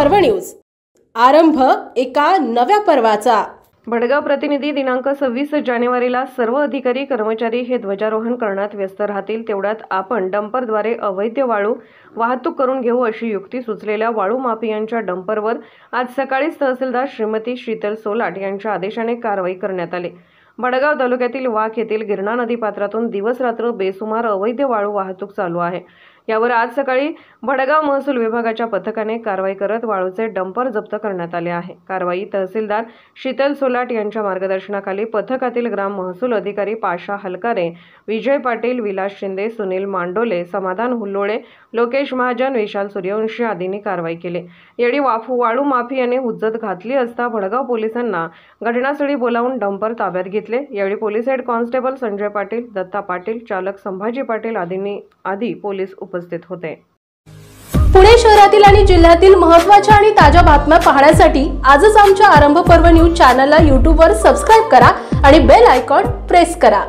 पर्व न्यूज। आरंभ एका नव्या पर्वाचा। भडगाव प्रतिनिधी दिनांक 26 जानेवारीला सर्व अधिकारी कर्मचारी हे ध्वजारोहण करण्यात व्यस्त राहतील, तेवढ्यात आपण डंपरद्वारे अवैध वाळू वाहतूक करून घेऊ अशी युक्ती सुचलेल्या वाळू माफियांच्या डंपरवर आज सकाळीच तहसीलदार श्रीमती शीतल सोलाट यांच्या आदेशाने कारवाई करण्यात आली। भडगाव तालुक्यातील वाघ येथील गिरणा नदी पात्रातून दिवस रात्र बेसुमार अवैध वाळू वाहतूक चालू आहे। यावर आज सकाळी भडगाव महसूल विभागाच्या पथकाने कारवाई करत वाळूचे डंपर जप्त करण्यात आले आहे। कारवाई तहसीलदार शीतल सोलाट यांच्या मार्गदर्शनाखाली पथकातील ग्राम महसूल अधिकारी पाशा हलकारे, विजय पाटील, विलास शिंदे, सुनील मांडोले, समाधान हुल्लोळे, लोकेश महाजन, विशाल सूर्यवंशी आदींनी कारवाई केली। यावेळी वाळू माफियाने हुज्जत घातली असता भडगाव पोलिसांना घटनास्थळी बोलावून डंपर ताब्यात घेतले। यावेळी police head constable Sanjay Patil, Datta Patil, चालक संभाजी पाटील आदी पोलीस उपस्थित होते। पुणे शहरातील आणि जिल्ह्यातील महत्त्वाच्या आणि ताज्या बातम्या पाहण्यासाठी आजच आमच्या आरंभ पर्व न्यूज चॅनलला YouTube वर सबस्क्राइब करा आणि बेल आयकॉन प्रेस करा।